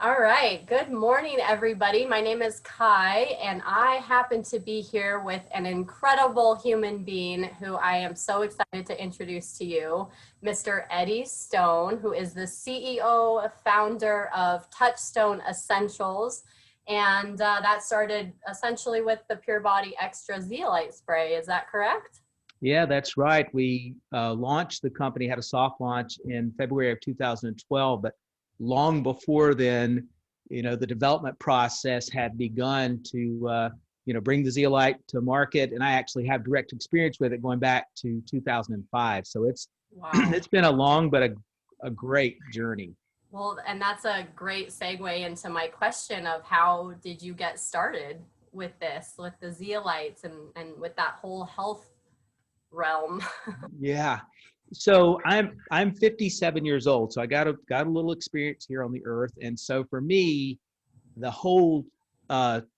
All right. Good morning, everybody. My name is Kai, and I happen to be here with an incredible human being who I am so excited to introduce to you, Mr. Eddie Stone, who is the CEO, founder of Touchstone Essentials. And that started essentially with the Pure Body Extra Zeolite spray. Is that correct? Yeah, that's right. We launched the company, had a soft launch in February of 2012, but long before then, the development process had begun to, bring the zeolite to market. And I actually have direct experience with it going back to 2005. So it's Wow. it's been a long but a great journey. Well, and that's a great segue into my question of how did you get started with this, with the zeolites and with that whole health realm? Yeah. So I'm 57 years old, so I got a little experience here on the earth, and so for me, the whole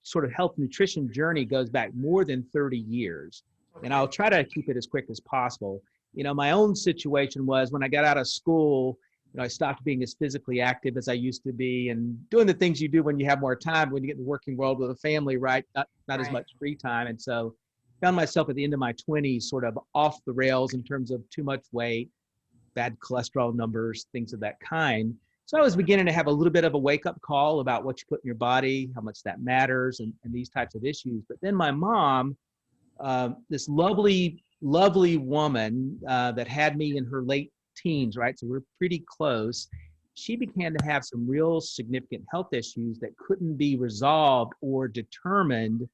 sort of health nutrition journey goes back more than 30 years, and I'll try to keep it as quick as possible. My own situation was when I got out of school, I stopped being as physically active as I used to be, and doing the things you do when you have more time, when you get in the working world with a family, right? Not as Right. much free time, and so found myself at the end of my 20s sort of off the rails in terms of too much weight, bad cholesterol numbers, things of that kind. So I was beginning to have a little bit of a wake-up call about what you put in your body, how much that matters, and these types of issues. But then my mom, this lovely, lovely woman that had me in her late teens, right? So we're pretty close. She began to have some real significant health issues that couldn't be resolved or determined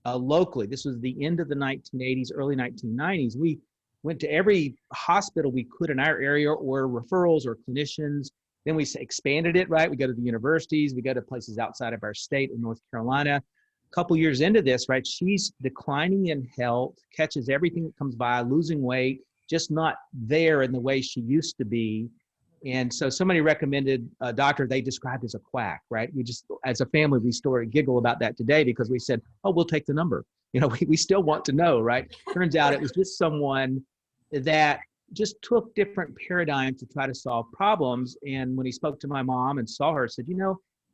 locally. This was the end of the 1980s, early 1990s. We went to every hospital we could in our area, or referrals or clinicians. Then we expanded it, right? We go to the universities, we go to places outside of our state in North Carolina. A couple years into this, right, she's declining in health, catches everything that comes by, losing weight, just not there in the way she used to be. And so somebody recommended a doctor they described as a quack, right? We just, as a family, we still giggle about that today because we said, oh, we'll take the number. We still want to know, right? Turns out it was just someone that just took different paradigms to try to solve problems. And when he spoke to my mom and saw her, said,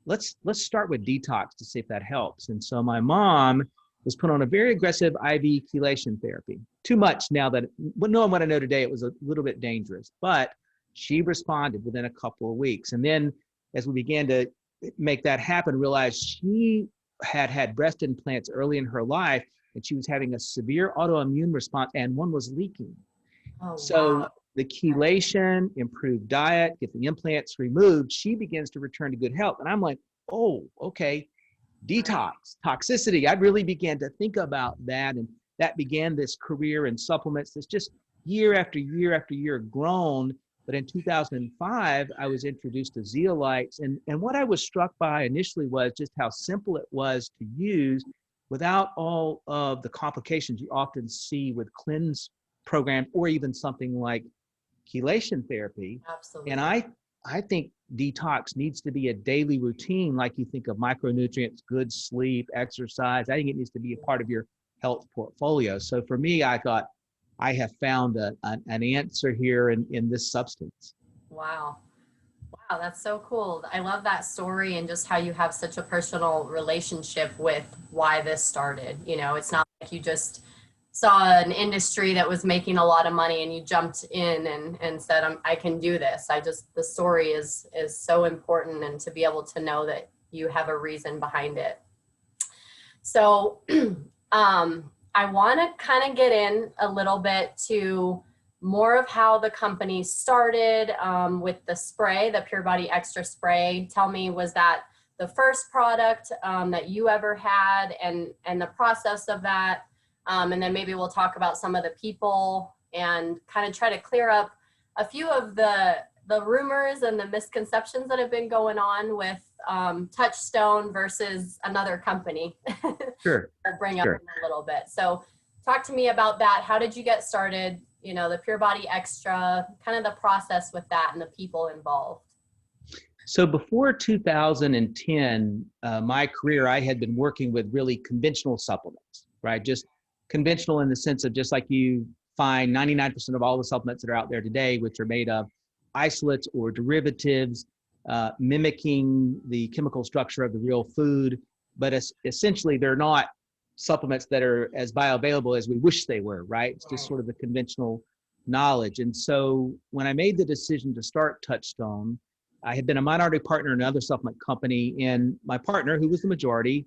let's start with detox to see if that helps. And so my mom was put on a very aggressive IV chelation therapy. Too much now that, knowing what I know today, it was a little bit dangerous, but she responded within a couple of weeks. And then as we began to make that happen, realized she had breast implants early in her life, and she was having a severe autoimmune response, and one was leaking. Oh, So wow. the chelation, improved diet, get the implants removed, she begins to return to good health. And I'm like, oh, okay, detox, toxicity. I really began to think about that. And that began this career in supplements that's just year after year after year grown. But in 2005, I was introduced to zeolites. And what I was struck by initially was just how simple it was to use without all of the complications you often see with cleanse programs or even something like chelation therapy. Absolutely. And I think detox needs to be a daily routine, like you think of micronutrients, good sleep, exercise. I think it needs to be a part of your health portfolio. So for me, I thought, I have found an answer here in this substance. Wow. Wow, that's so cool. I love that story and just how you have such a personal relationship with why this started. It's not like you just saw an industry that was making a lot of money and you jumped in and said, I can do this. The story is so important, and to be able to know that you have a reason behind it. So, I want to kind of get in a little bit to more of how the company started with the spray, the Pure Body Extra spray. Tell me, was that the first product that you ever had, and the process of that? And then maybe we'll talk about some of the people and kind of try to clear up a few of the rumors and the misconceptions that have been going on with Touchstone versus another company. Sure. I'll bring up in a little bit. So talk to me about that. How did you get started? The Pure Body Extra, kind of the process with that and the people involved. So before 2010, my career, I had been working with really conventional supplements, right? Just conventional in the sense of just like you find 99% of all the supplements that are out there today, which are made of isolates or derivatives. mimicking the chemical structure of the real food, but essentially they're not supplements that are as bioavailable as we wish they were, right? It's just sort of the conventional knowledge. And so when I made the decision to start Touchstone, I had been a minority partner in another supplement company, and my partner, who was the majority,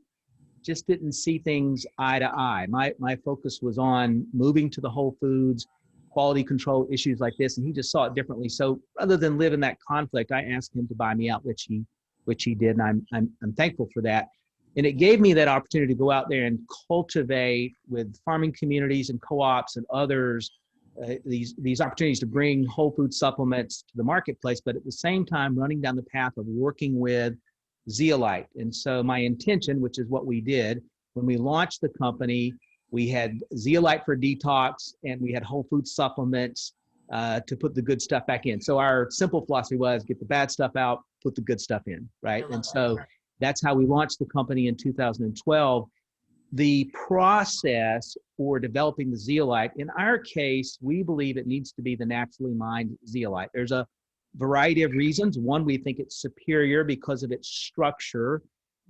just didn't see things eye to eye. My focus was on moving to the whole foods, quality control issues like this, and he just saw it differently. So rather than live in that conflict, I asked him to buy me out, which he did, and I'm thankful for that. And it gave me that opportunity to go out there and cultivate with farming communities and co-ops and others these opportunities to bring whole food supplements to the marketplace, but at the same time running down the path of working with Zeolite. And so my intention, which is what we did when we launched the company, we had Zeolite for detox and we had whole food supplements to put the good stuff back in. So our simple philosophy was get the bad stuff out, put the good stuff in, right? And so that's how we launched the company in 2012. The process for developing the zeolite, in our case, we believe it needs to be the naturally mined zeolite. There's a variety of reasons. One, we think it's superior because of its structure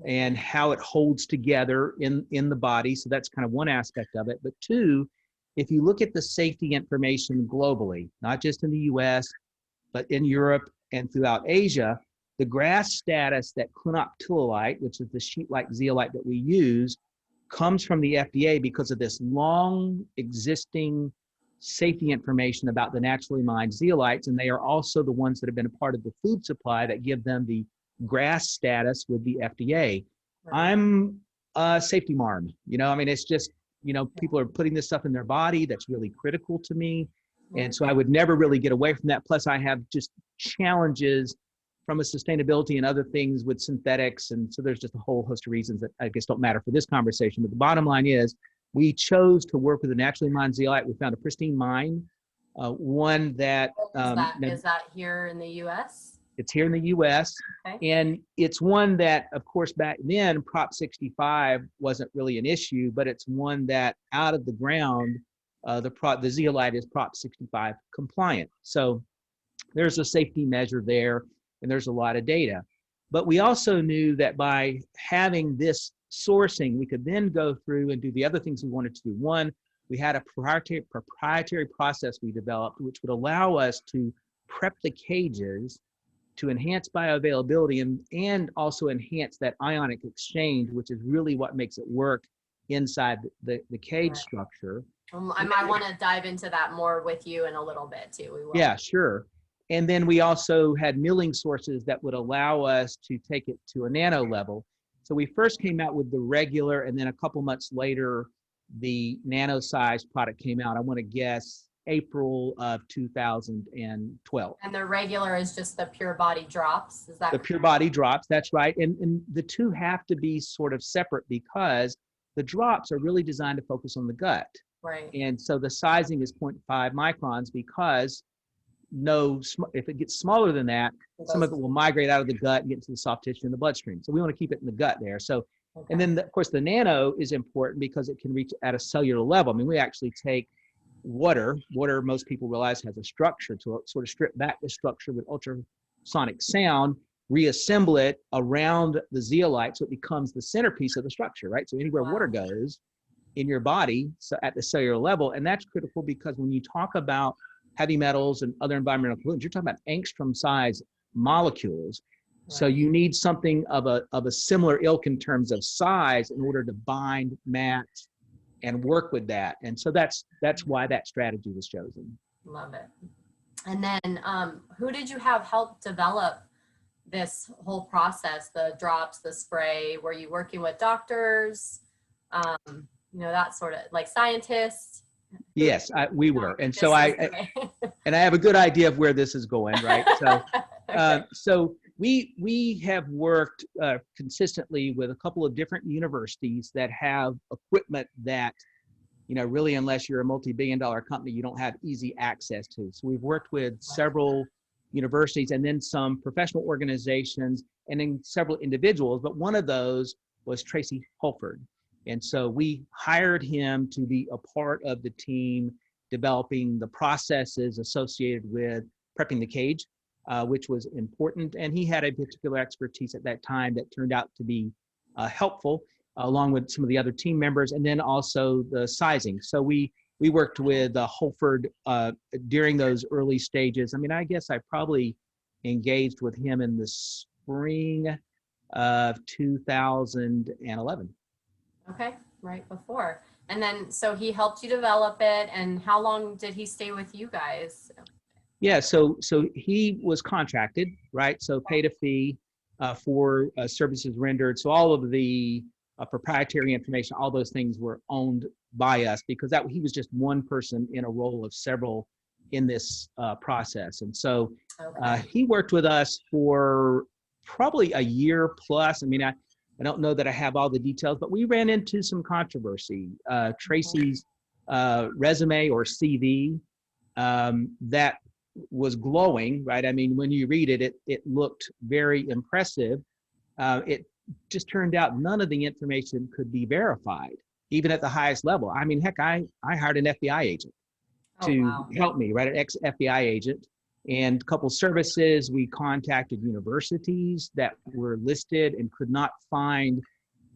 and how it holds together in the body. So that's kind of one aspect of it. But two, if you look at the safety information globally, not just in the US, but in Europe and throughout Asia, the GRAS status that clinoptilolite, which is the sheet-like zeolite that we use, comes from the FDA because of this long existing safety information about the naturally mined zeolites, and they are also the ones that have been a part of the food supply that give them the GRAS status with the FDA. I'm a safety marm, I mean, it's just, people are putting this stuff in their body that's really critical to me. And so I would never really get away from that. Plus I have just challenges from a sustainability and other things with synthetics. And so there's just a whole host of reasons that I guess don't matter for this conversation. But the bottom line is we chose to work with a naturally mined zeolite. We found a pristine mine, one that, is that here in the US? It's here in the US. Okay. And it's one that, of course, back then, Prop 65 wasn't really an issue, but it's one that out of the ground, the zeolite is Prop 65 compliant. So there's a safety measure there. And there's a lot of data. But we also knew that by having this sourcing, we could then go through and do the other things we wanted to do. One, we had a proprietary process we developed, which would allow us to prep the cages to enhance bioavailability and also enhance that ionic exchange, which is really what makes it work inside the cage structure. I might want to dive into that more with you in a little bit too. We will. Yeah, sure. And then we also had milling sources that would allow us to take it to a nano level. So we first came out with the regular, and then a couple months later, the nano size product came out. I want to guess April of 2012. And the regular is just the pure body drops. Is that the pure body drops? That's right. And the two have to be sort of separate because the drops are really designed to focus on the gut. Right. And so the sizing is 0.5 microns because if it gets smaller than that, some of it will migrate out of the gut and get into the soft tissue in the bloodstream. So we want to keep it in the gut there. So, and then of course the nano is important because it can reach at a cellular level. I mean, we actually take water, most people realize has a structure to sort of strip back the structure with ultrasonic sound, reassemble it around the zeolite so it becomes the centerpiece of the structure, right? So anywhere water goes in your body, so at the cellular level, and that's critical because when you talk about heavy metals and other environmental pollutants, you're talking about angstrom size molecules. Right. So you need something of a similar ilk in terms of size in order to bind, match, and work with that. And so that's why that strategy was chosen. Love it. And then who did you have help develop this whole process, the drops, the spray? Were you working with doctors, that sort of like scientists? Yes, we were. And so I have a good idea of where this is going, right? So, okay. So we have worked consistently with a couple of different universities that have equipment that, really unless you're a multi-billion-dollar company, you don't have easy access to. So we've worked with several universities and then some professional organizations and then several individuals, but one of those was Tracy Holford. And so we hired him to be a part of the team developing the processes associated with prepping the cage which was important. And he had a particular expertise at that time that turned out to be helpful, along with some of the other team members, and then also the sizing. So we worked with Holford during those early stages. I mean, I guess I probably engaged with him in the spring of 2011. Okay, right before. And then, so he helped you develop it. And how long did he stay with you guys? Yeah, so he was contracted, right? So paid a fee for services rendered. So all of the proprietary information, all those things were owned by us, because that he was just one person in a role of several in this process. And so Okay. he worked with us for probably a year plus. I mean, I don't know that I have all the details, but we ran into some controversy. Tracy's resume or CV that was glowing, right? I mean, when you read it, it looked very impressive. It just turned out none of the information could be verified, even at the highest level. I mean, heck, I hired an FBI agent Oh, to wow. help me, right? An ex-FBI agent, and a couple services. We contacted universities that were listed and could not find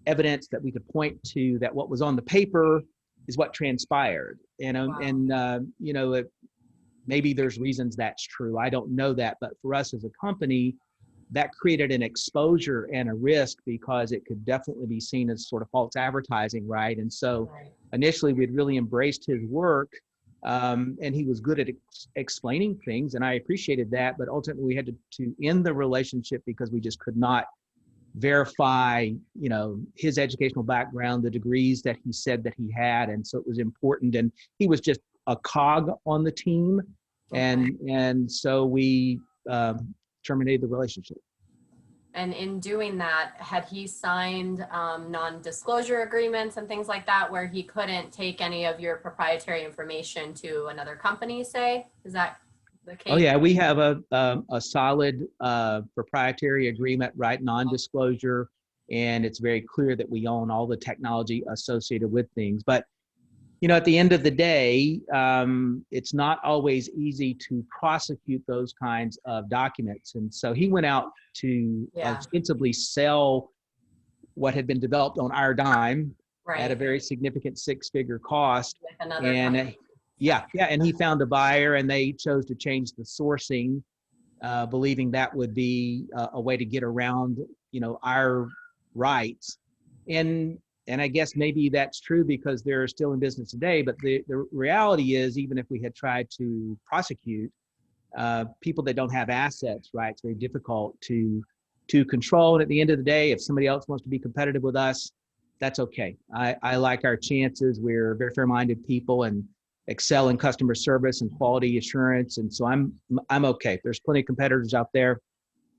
evidence that we could point to that what was on the paper is what transpired. Wow. You know, maybe there's reasons that's true. I don't know that, but for us as a company, that created an exposure and a risk, because it could definitely be seen as sort of false advertising, right? And so Right. initially we'd really embraced his work, and he was good at explaining things, and I appreciated that, but ultimately we had to end the relationship because we just could not verify, you know, his educational background, the degrees that he said that he had. And so it was important, and he was just a cog on the team. Okay. And so we terminated the relationship. And in doing that, had he signed non-disclosure agreements and things like that, where he couldn't take any of your proprietary information to another company, say? Is that the Oh case? yeah, we have a solid proprietary agreement, right? Non-disclosure, and it's very clear that we own all the technology associated with things. But you know, at the end of the day, it's not always easy to prosecute those kinds of documents. And so he went out to Yeah, ostensibly sell what had been developed on our dime at a right. very significant six-figure cost. With another And company. yeah, and he found a buyer, and they chose to change the sourcing, believing that would be a way to get around, you know, our rights. And I guess maybe that's true because they're still in business today. But the reality is, even if we had tried to prosecute people that don't have assets, right, it's very difficult to control. And at the end of the day, if somebody else wants to be competitive with us, that's okay. I like our chances. We're very fair-minded people and excel in customer service and quality assurance. And so I'm okay. There's plenty of competitors out there.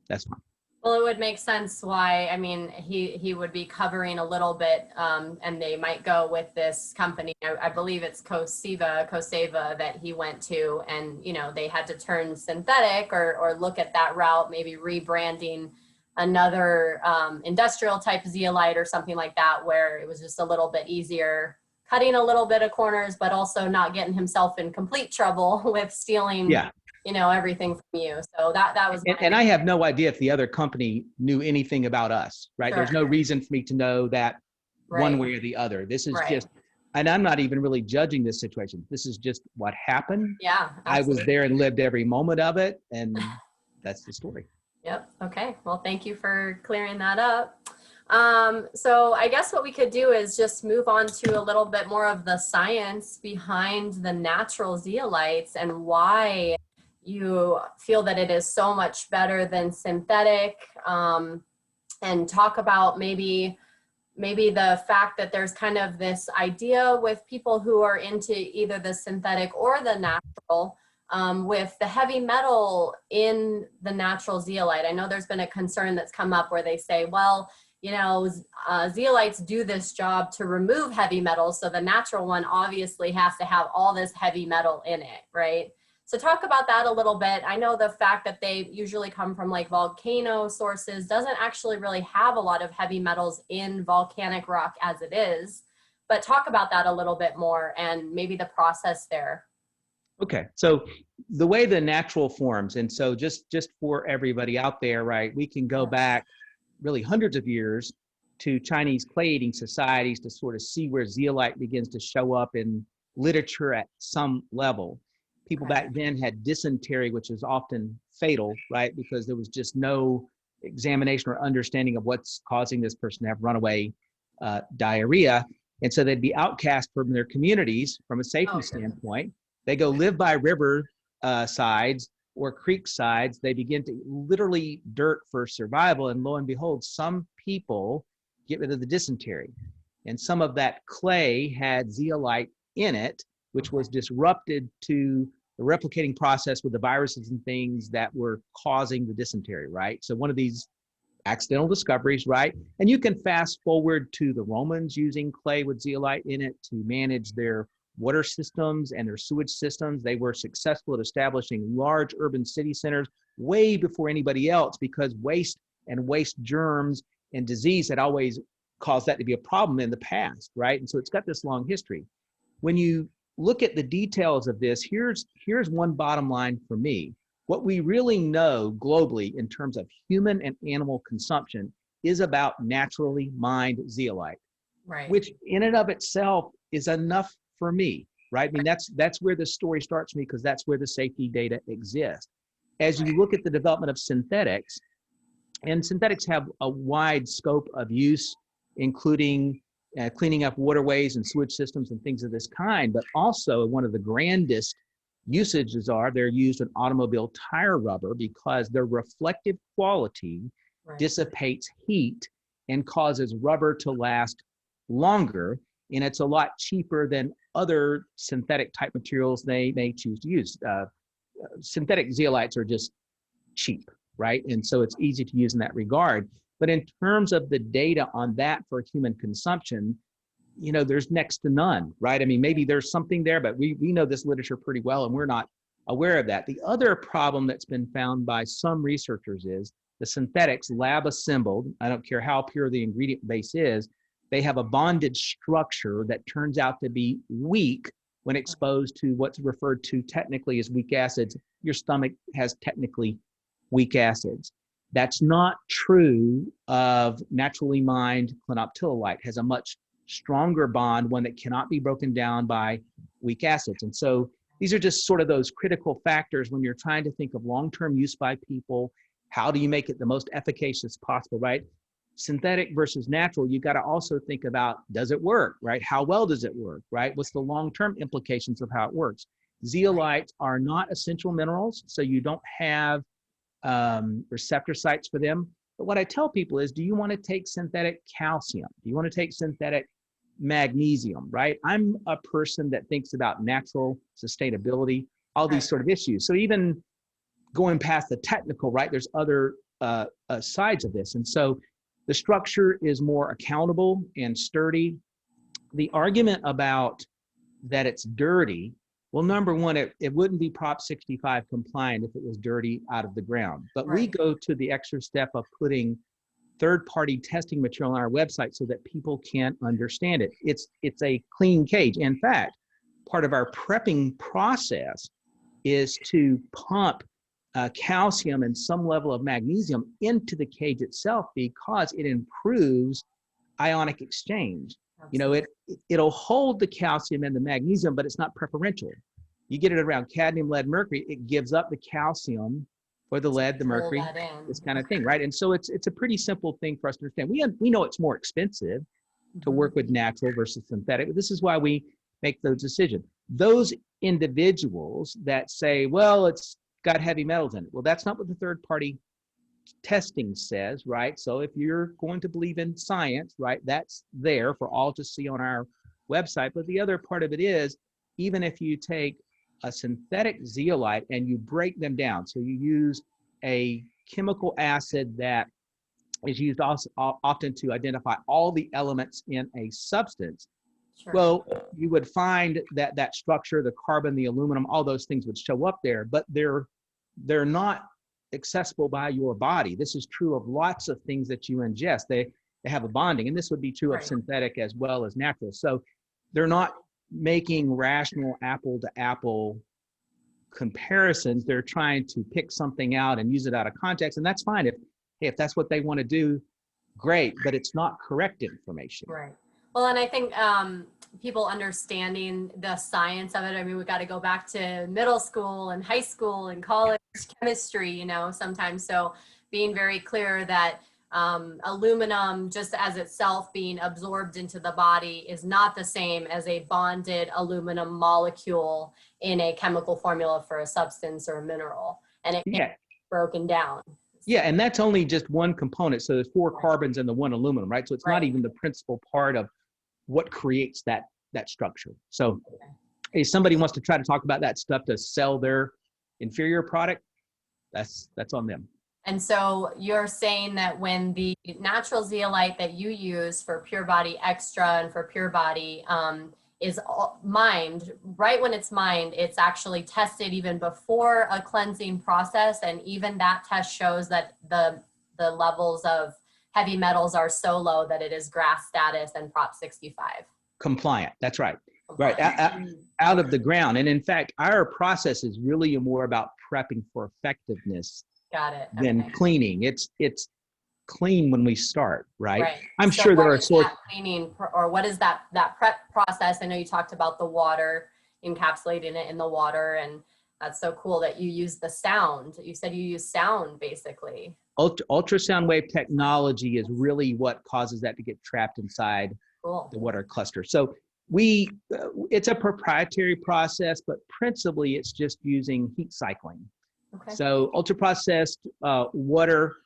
That's fine. Well, it would make sense why, I mean, he would be covering a little bit, and they might go with this company. I believe it's Coseva that he went to, and, you know, they had to turn synthetic or look at that route, maybe rebranding another industrial type zeolite or something like that, where it was just a little bit easier, cutting a little bit of corners, but also not getting himself in complete trouble with stealing, Yeah. you know, everything from you. So that was my And I have no idea if the other company knew anything about us, right? There's sure. no reason for me to know that one Right. way or the other. This is Right. just, and I'm not even really judging this situation. This is just what happened. Yeah, I was absolutely. there and lived every moment of it, and that's the story. Yep. Okay. Well, thank you for clearing that up. So I guess what we could do is just move on to a little bit more of the science behind the natural zeolites and why you feel that it is so much better than synthetic, and talk about maybe the fact that there's kind of this idea with people who are into either the synthetic or the natural, with the heavy metal in the natural zeolite. I know there's been a concern that's come up where they say, well, you know, zeolites do this job to remove heavy metals, so the natural one obviously has to have all this heavy metal in it, right? So talk about that a little bit. I know the fact that they usually come from like volcano sources doesn't actually really have a lot of heavy metals in volcanic rock as it is, but talk about that a little bit more and maybe the process there. Okay, so the way the natural forms, and so just for everybody out there, right, we can go Yes. back really hundreds of years to Chinese clay eating societies to sort of see where zeolite begins to show up in literature at some level. People Right. back then had dysentery, which is often fatal, right, because there was just no examination or understanding of what's causing this person to have runaway diarrhea. And so they'd be outcast from their communities from a safety Oh, goodness. standpoint. They go live by river sides or creek sides. They begin to literally dirt for survival. And lo and behold, some people get rid of the dysentery. And some of that clay had zeolite in it, which Okay. was disrupted to the replicating process with the viruses and things that were causing the dysentery, right? So one of these accidental discoveries, right? And you can fast forward to the Romans using clay with zeolite in it to manage their water systems and their sewage systems. They were successful at establishing large urban city centers way before anybody else because waste and waste germs and disease had always caused that to be a problem in the past, right? And so it's got this long history. When you look at the details of this, here's one bottom line for me. What we really know globally in terms of human and animal consumption is about naturally mined zeolite, Right. which in and of itself is enough for me, right? I mean, that's where the story starts for me because that's where the safety data exists. As Right. you look at the development of synthetics, and synthetics have a wide scope of use, including cleaning up waterways and sewage systems and things of this kind, but also one of the grandest usages are they're used in automobile tire rubber because their reflective quality Right. dissipates heat and causes rubber to last longer. And it's a lot cheaper than other synthetic type materials they may choose to use. Synthetic zeolites are just cheap, right? And so it's easy to use in that regard. But in terms of the data on that for human consumption, there's next to none, right? I mean, maybe there's something there, but we know this literature pretty well and we're not aware of that. The other problem that's been found by some researchers is the synthetics lab assembled, I don't care how pure the ingredient base is, they have a bonded structure that turns out to be weak when exposed to what's referred to technically as weak acids. Your stomach has technically weak acids. That's not true of naturally mined clinoptilolite. It has a much stronger bond, one that cannot be broken down by weak acids. And so these are just sort of those critical factors when you're trying to think of long-term use by people. How do you make it the most efficacious possible, right? Synthetic versus natural, you got to also think about, does it work, right? How well does it work, right? What's the long-term implications of how it works? Zeolites are not essential minerals, so you don't have receptor sites for them. But what I tell people is, do you want to take synthetic calcium? Do you want to take synthetic magnesium, right? I'm a person that thinks about natural sustainability, all these Right. sort of issues. So even going past the technical, right, there's other sides of this. And so the structure is more accountable and sturdy. The argument about that it's dirty, well, number one, it wouldn't be Prop 65 compliant if it was dirty out of the ground. But we Right. go to the extra step of putting third-party testing material on our website so that people can understand it. It's a clean cage. In fact, part of our prepping process is to pump calcium and some level of magnesium into the cage itself because it improves ionic exchange. Absolutely. It'll hold the calcium and the magnesium, but it's not preferential. You get it around cadmium, lead, mercury, it gives up the calcium for the lead, the Pull mercury, that in. this kind of thing, right? And so it's a pretty simple thing for us to understand. We know it's more expensive to Mhm. work with natural versus synthetic, but this is why we make those decisions. Those individuals that say, well, it's got heavy metals in it. Well, that's not what the third party testing says, right? So if you're going to believe in science, right, that's there for all to see on our website. But the other part of it is, even if you take a synthetic zeolite and you break them down, so you use a chemical acid that is used also often to identify all the elements in a substance. Sure. Well, you would find that that structure, the carbon, the aluminum, all those things would show up there, but they're not accessible by your body. This is true of lots of things that you ingest. They have a bonding, and this would be true of Right. synthetic as well as natural. So they're not making rational apple to apple comparisons. They're trying to pick something out and use it out of context, and that's fine. If that's what they want to do, great, but it's not correct information. Right. Well, and I think people understanding the science of it. I mean, we got to go back to middle school and high school and college chemistry, you know, sometimes. So being very clear that aluminum, just as itself being absorbed into the body, is not the same as a bonded aluminum molecule in a chemical formula for a substance or a mineral. And it can't be broken down. Yeah, and that's only just one component. So there's 4 carbons and the 1 aluminum, right? So it's not even the principal part of what creates that structure. So if somebody wants to try to talk about that stuff to sell their inferior product, that's on them. And so you're saying that when the natural zeolite that you use for Pure Body Extra and for Pure Body is mined, right when it's mined, it's actually tested even before a cleansing process. And even that test shows that the levels of heavy metals are so low that it is GRAS status and Prop 65. Compliant, that's right. Right, out of the ground. And in fact, our process is really more about prepping for effectiveness. Got it. Than cleaning. It's clean when we start, right? Right. I'm so sure there are sorts cleaning, or what is that prep process? I know you talked about the water, encapsulating it in the water, and that's so cool that you use the sound. You said you use sound basically. Ultrasound wave technology is really what causes that to get trapped inside the water cluster. So it's a proprietary process, but principally it's just using heat cycling. Okay. So ultra processed water,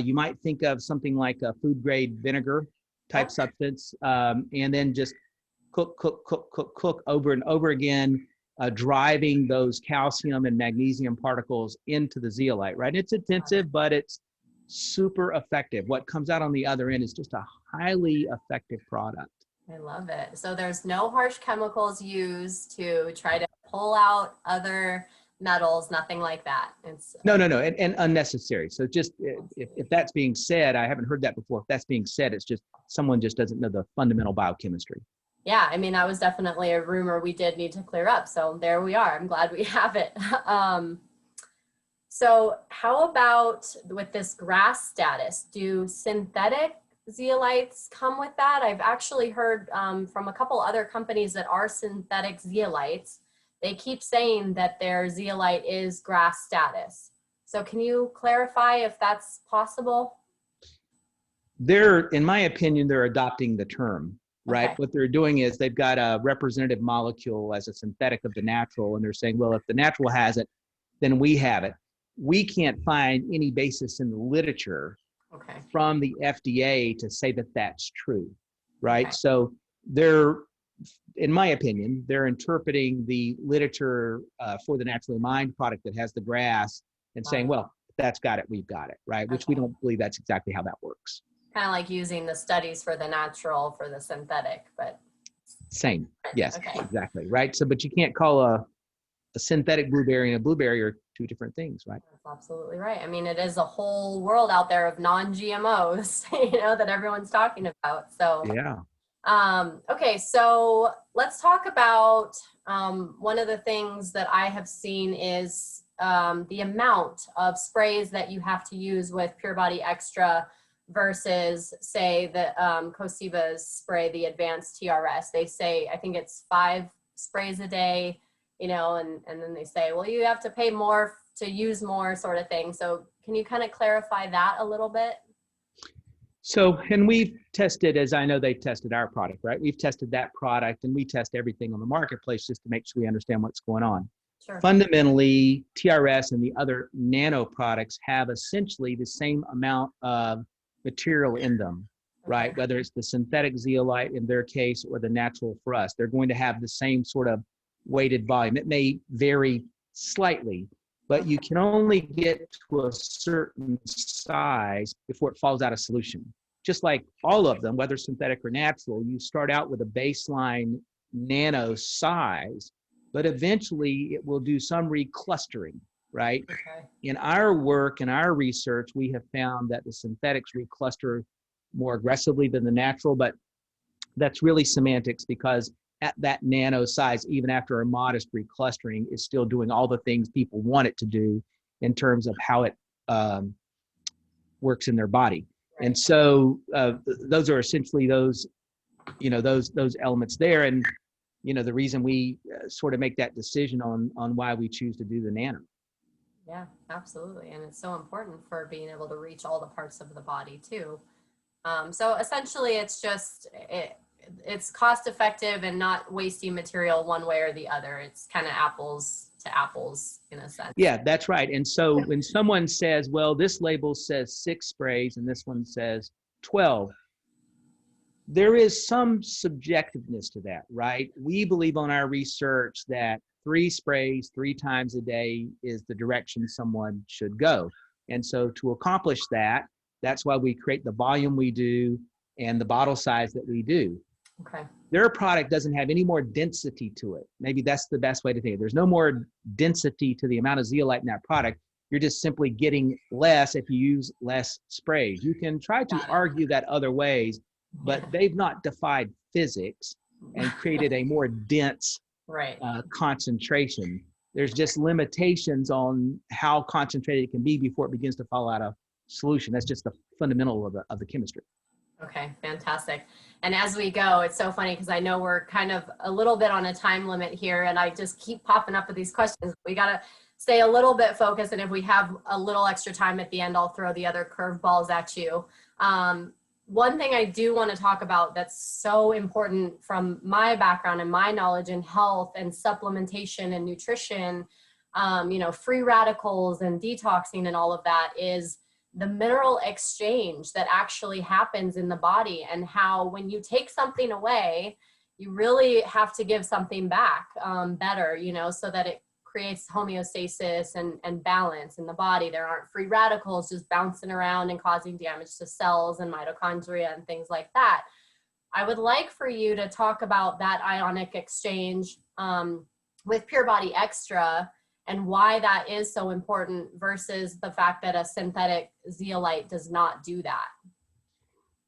you might think of something like a food grade vinegar type substance, and then just cook over and over again, driving those calcium and magnesium particles into the zeolite, right? It's intensive, but it's super effective. What comes out on the other end is just a highly effective product. I love it. So there's no harsh chemicals used to try to pull out other metals, nothing like that. It's no, and unnecessary. So just if that's being said, I haven't heard that before. If that's being said, it's just someone just doesn't know the fundamental biochemistry. Yeah, I mean, that was definitely a rumor we did need to clear up. So there we are. I'm glad we have it. So how about with this GRAS status? Do synthetic zeolites come with that? I've actually heard from a couple other companies that are synthetic zeolites. They keep saying that their zeolite is GRAS status. So can you clarify if that's possible? In my opinion, they're adopting the term, right? Okay. What they're doing is they've got a representative molecule as a synthetic of the natural, and they're saying, well, if the natural has it, then we have it. We can't find any basis in the literature from the FDA to say that that's true, right? Okay. So in my opinion, they're interpreting the literature for the naturally mined product that has the GRAS and saying, well, that's got it, we've got it, right? Which we don't believe that's exactly how that works. Kind of like using the studies for the natural for the synthetic, but. Same, yes, exactly, right? So, but you can't call a synthetic blueberry and a blueberry are 2 different things, right? That's absolutely right. I mean, it is a whole world out there of non-GMOs, that everyone's talking about, so. Yeah. Okay, so let's talk about one of the things that I have seen is the amount of sprays that you have to use with Pure Body Extra versus, say, the Coseva's spray, the advanced TRS. They say, I think it's 5 sprays a day, and then they say, well, you have to pay more to use more, sort of thing. So can you kind of clarify that a little bit? So, and we've tested, as I know they've tested our product, right? We've tested that product, and we test everything on the marketplace just to make sure we understand what's going on. Sure. Fundamentally, TRS and the other nano products have essentially the same amount of material in them, right? Whether it's the synthetic zeolite in their case or the natural for us, they're going to have the same sort of weighted volume. It may vary slightly, but you can only get to a certain size before it falls out of solution. Just like all of them, whether synthetic or natural, you start out with a baseline nano size, but eventually it will do some reclustering, right? Okay. In our work and our research, we have found that the synthetics recluster more aggressively than the natural, but that's really semantics because at that nano size, even after a modest reclustering, is still doing all the things people want it to do in terms of how it works in their body. Right. And so those are essentially those, those elements there. And, the reason we sort of make that decision on why we choose to do the nano. Yeah, absolutely. And it's so important for being able to reach all the parts of the body too. So essentially it's cost effective and not wasting material one way or the other. It's kind of apples to apples in a sense. Yeah, that's right. And so when someone says, well, this label says 6 sprays and this one says 12, there is some subjectiveness to that, right? We believe on our research that 3 sprays 3 times a day is the direction someone should go. And so to accomplish that, that's why we create the volume we do and the bottle size that we do. Okay. Their product doesn't have any more density to it. Maybe that's the best way to think of it. There's no more density to the amount of zeolite in that product. You're just simply getting less if you use less sprays. You can try to argue that other ways, but they've not defied physics and created a more dense right. Concentration. There's just limitations on how concentrated it can be before it begins to fall out of solution. That's just the fundamental of the chemistry. Okay, fantastic. And as we go, it's so funny because I know we're kind of a little bit on a time limit here, and I just keep popping up with these questions. We got to stay a little bit focused, and if we have a little extra time at the end, I'll throw the other curveballs at you. One thing I do want to talk about that's so important from my background and my knowledge in health and supplementation and nutrition, free radicals and detoxing and all of that is the mineral exchange that actually happens in the body, and how when you take something away, you really have to give something back better, so that it creates homeostasis and balance in the body. There aren't free radicals just bouncing around and causing damage to cells and mitochondria and things like that. I would like for you to talk about that ionic exchange with Pure Body Extra and why that is so important versus the fact that a synthetic zeolite does not do that.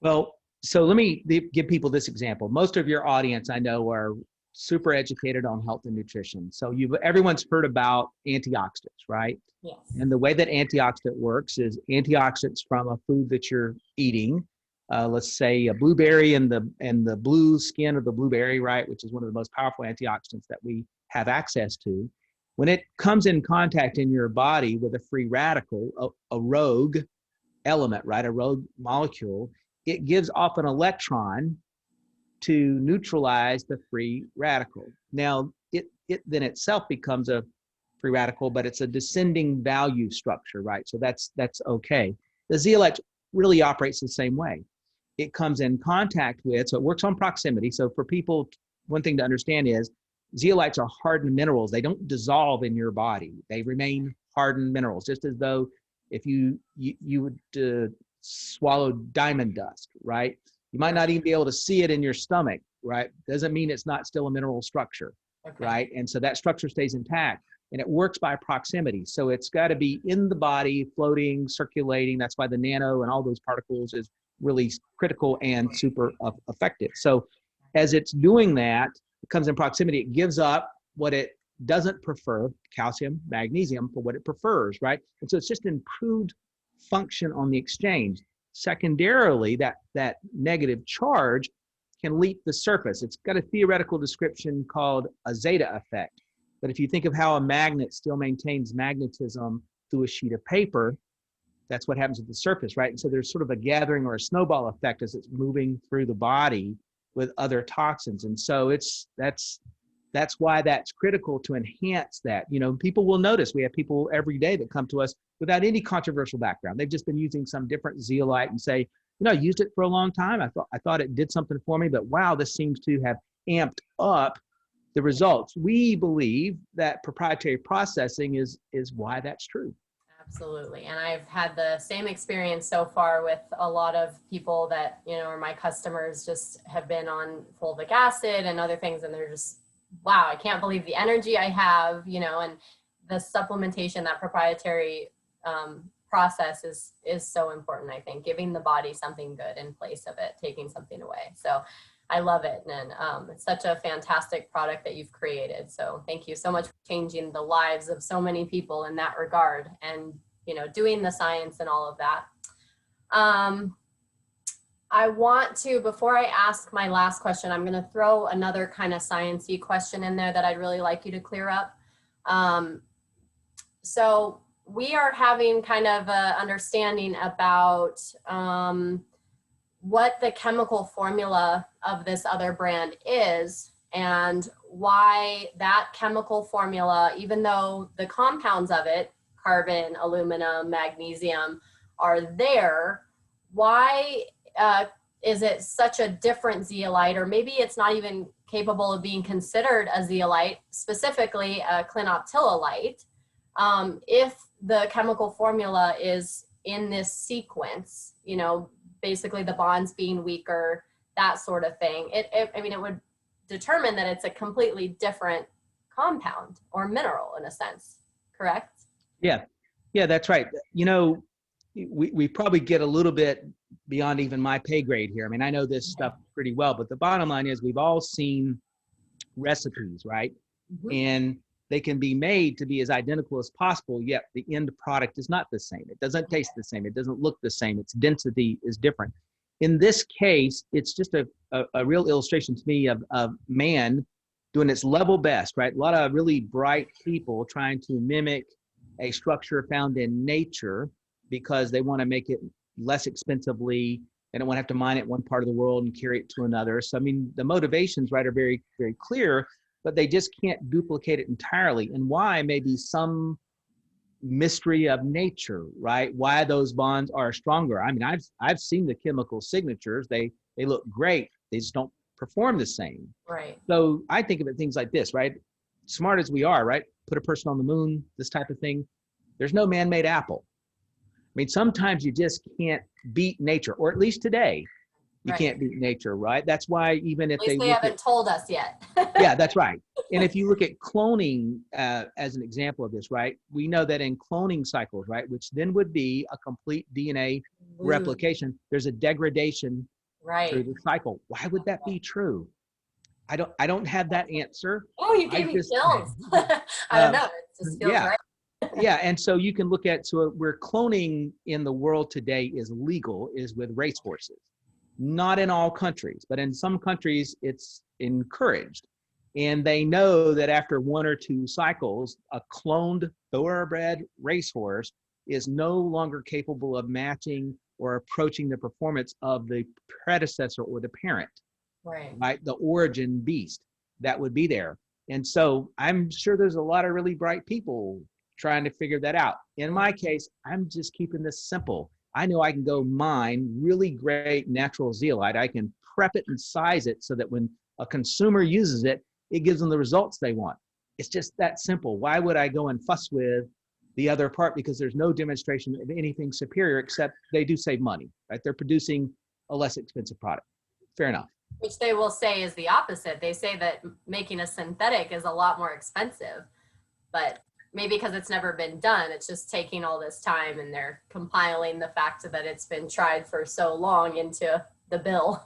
Well, so let me give people this example. Most of your audience, I know, are super educated on health and nutrition. So everyone's heard about antioxidants, right? Yes. And the way that antioxidant works is antioxidants from a food that you're eating. Let's say a blueberry and the blue skin of the blueberry, right, which is one of the most powerful antioxidants that we have access to. When it comes in contact in your body with a free radical, a rogue element, right, a rogue molecule, it gives off an electron to neutralize the free radical. Now, it then itself becomes a free radical, but it's a descending value structure, right? So that's okay. The zeolite really operates the same way. It comes in contact with, so it works on proximity. So for people, one thing to understand is zeolites are hardened minerals. They don't dissolve in your body. They remain hardened minerals, just as though if you would swallow diamond dust, right? You might not even be able to see it in your stomach, right? Doesn't mean it's not still a mineral structure, right? And so that structure stays intact, and it works by proximity. So it's got to be in the body, floating, circulating. That's why the nano and all those particles is really critical and super effective. So as it's doing that, it comes in proximity, it gives up what it doesn't prefer, calcium, magnesium, for what it prefers, right? And so it's just improved function on the exchange. Secondarily, that negative charge can leap the surface. It's got a theoretical description called a zeta effect. But if you think of how a magnet still maintains magnetism through a sheet of paper, that's what happens at the surface, right? And so there's sort of a gathering or a snowball effect as it's moving through the body with other toxins. And so that's why that's critical to enhance that. People will notice we have people every day that come to us without any controversial background. They've just been using some different zeolite and say, I used it for a long time. I thought it did something for me, but wow, this seems to have amped up the results. We believe that proprietary processing is why that's true. Absolutely. And I've had the same experience so far with a lot of people that, are my customers, just have been on fulvic acid and other things. And they're just, wow, I can't believe the energy I have, and the supplementation, that proprietary process is so important. I think giving the body something good in place of it, taking something away. So I love it. And it's such a fantastic product that you've created. So thank you so much for changing the lives of so many people in that regard and, you know, doing the science and all of that. Um, I want to, before I ask my last question, I'm going to throw another kind of sciencey question in there that I'd really like you to clear up. Um, so we are having kind of a understanding about what the chemical formula of this other brand is and why that chemical formula, even though the compounds of it, carbon, aluminum, magnesium, are there, why is it such a different zeolite, or maybe it's not even capable of being considered a zeolite, specifically a clinoptilolite, if the chemical formula is in this sequence, you know, basically the bonds being weaker, that sort of thing. I mean, it would determine that it's a completely different compound or mineral in a sense, correct? Yeah, yeah, that's right. You know, we probably get a little bit beyond even my pay grade here. I mean, I know this stuff pretty well, but the bottom line is we've all seen recipes, right? Mm-hmm. And they can be made to be as identical as possible, yet the end product is not the same. It doesn't taste the same. It doesn't look the same. Its density is different. In this case, it's just a real illustration to me of man doing its level best, right? A lot of really bright people trying to mimic a structure found in nature because they want to make it less expensively. They don't want to have to mine it in one part of the world and carry it to another. So, I mean, the motivations, right, are very, very clear, but they just can't duplicate it entirely. And why may be some mystery of nature, right? Why those bonds are stronger. I mean, I've seen the chemical signatures. They look great. They just don't perform the same. Right. So I think of it things like this, right? Smart as we are, right? Put a person on the moon, this type of thing. There's no man-made apple. I mean, sometimes you just can't beat nature, or at least today, you Right. can't beat nature, right? That's why even if At least they they look haven't at, told us yet. yeah, that's right. And if you look at cloning as an example of this, right? We know that in cloning cycles, right, which then would be a complete DNA replication, there's a degradation through Right. the cycle. Why would that be true? I don't have that answer. Oh, you I gave me just chills. I don't know. It just feels yeah. right. Yeah, and so you can look at, so where cloning in the world today is legal is with racehorses. Not in all countries, but in some countries it's encouraged. And they know that after one or two cycles, a cloned thoroughbred racehorse is no longer capable of matching or approaching the performance of the predecessor or the parent, Right. right? The origin beast that would be there. And so I'm sure there's a lot of really bright people trying to figure that out. In my case, I'm just keeping this simple. I know I can go mine really great natural zeolite. I can prep it and size it so that when a consumer uses it, it gives them the results they want. It's just that simple. Why would I go and fuss with the other part? Because there's no demonstration of anything superior except they do save money, right? They're producing a less expensive product. Fair enough. Which they will say is the opposite. They say that making a synthetic is a lot more expensive, but maybe because it's never been done, it's just taking all this time and they're compiling the fact that it's been tried for so long into the bill.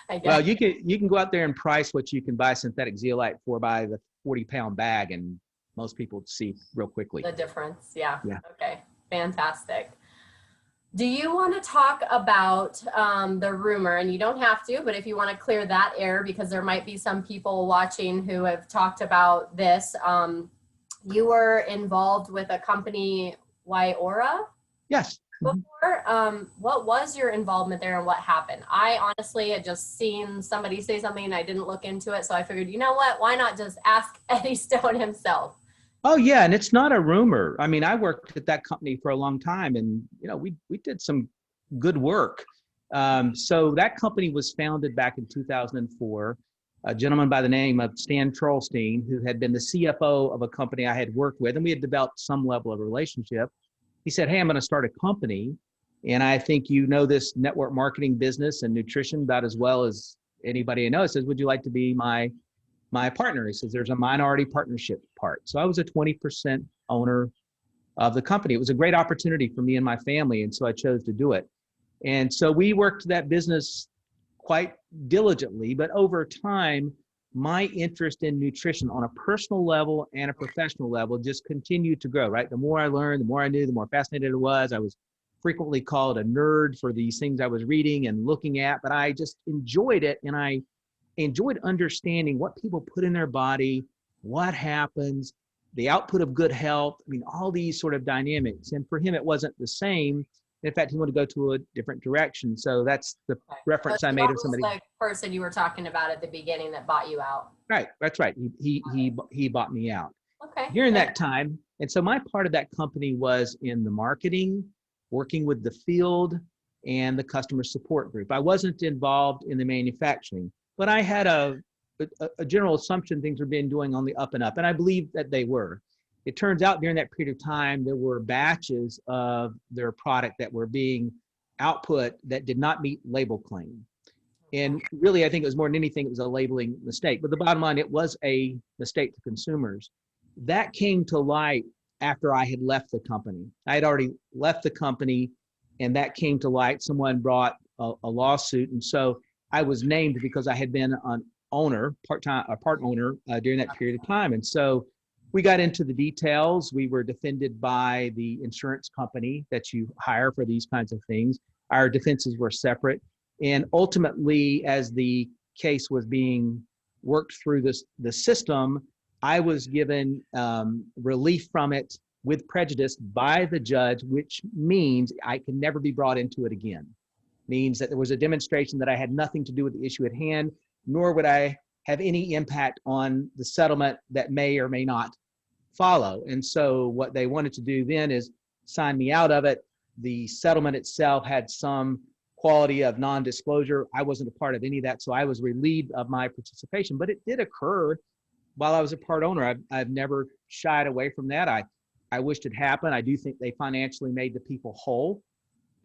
I guess. Well, you can go out there and price what you can buy synthetic zeolite for by the 40-pound bag, and most people see real quickly. The difference. Yeah. Yeah. Okay. Fantastic. Do you want to talk about the rumor, and you don't have to, but if you want to clear that air, because there might be some people watching who have talked about this. You were involved with a company, Wyora, Yes. before. What was your involvement there and what happened? I honestly had just seen somebody say something and I didn't look into it. So I figured, you know what, why not just ask Eddie Stone himself? Oh yeah, and it's not a rumor. I mean, I worked at that company for a long time, and you know, we did some good work. So that company was founded back in 2004. A gentleman by the name of Stan Trollstein, who had been the CFO of a company I had worked with, and we had developed some level of relationship. He said, "Hey, I'm going to start a company, and I think you know this network marketing business and nutrition about as well as anybody I know." He says, "Would you like to be my partner?" He says, "There's a minority partnership part." So I was a 20% owner of the company. It was a great opportunity for me and my family, and so I chose to do it. And so we worked that business quite diligently, but over time, my interest in nutrition on a personal level and a professional level just continued to grow, right? The more I learned, the more I knew, the more fascinated I was. I was frequently called a nerd for these things I was reading and looking at, but I just enjoyed it. And I enjoyed understanding what people put in their body, what happens, the output of good health. I mean, all these sort of dynamics. And for him, it wasn't the same. In fact, he wanted to go to a different direction. So that's the Okay. reference So I made that of was somebody. the person you were talking about at the beginning that bought you out. Right, that's right. He bought me out Okay. during And that time. And so my part of that company was in the marketing, working with the field and the customer support group. I wasn't involved in the manufacturing, but I had a general assumption things were being doing on the up and up. And I believe that they were. It turns out during that period of time, there were batches of their product that were being output that did not meet label claim. And really, I think it was more than anything, it was a labeling mistake. But the bottom line, it was a mistake to consumers. That came to light after I had left the company. I had already left the company, and that came to light. Someone brought a lawsuit. And so I was named because I had been an owner, part owner during that period of time. And so we got into the details. We were defended by the insurance company that you hire for these kinds of things. Our defenses were separate. And ultimately, as the case was being worked through the system, I was given relief from it with prejudice by the judge, which means I can never be brought into it again. Means that there was a demonstration that I had nothing to do with the issue at hand, nor would I have any impact on the settlement that may or may not follow. And so what they wanted to do then is sign me out of it. The settlement itself had some quality of non-disclosure. I wasn't a part of any of that, so I was relieved of my participation. But it did occur while I was a part owner. I've never shied away from that. I wished it happened. I do think they financially made the people whole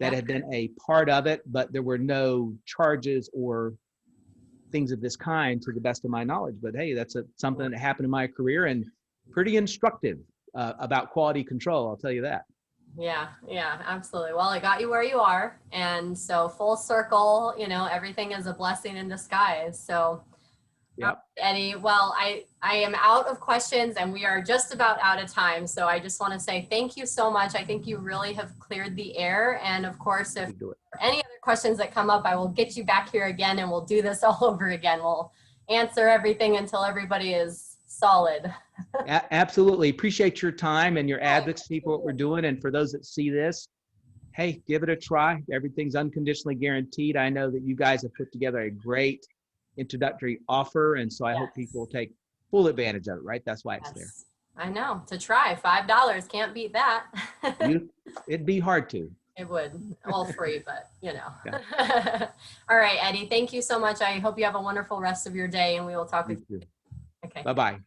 that had been a part of it, but there were no charges or things of this kind to the best of my knowledge. But hey, that's something that happened in my career and pretty instructive about quality control, I'll tell you that. yeah, yeah, absolutely. Well, it got you where you are. And so full circle, everything is a blessing in disguise. So Yep. Eddie, well, I am out of questions and we are just about out of time. So I just want to say thank you so much. I think you really have cleared the air. And of course, if there are any other questions that come up, I will get you back here again and we'll do this all over again. We'll answer everything until everybody is solid. Absolutely. Appreciate your time and your advocacy for what we're doing. And for those that see this, hey, give it a try. Everything's unconditionally guaranteed. I know that you guys have put together a great introductory offer. And so I hope people will take full advantage of it, right? That's why it's there. I know. To try. $5. Can't beat that. It'd be hard to. It would. All free, but Yeah. All right, Eddie. Thank you so much. I hope you have a wonderful rest of your day and we will talk with you. Okay. Bye-bye.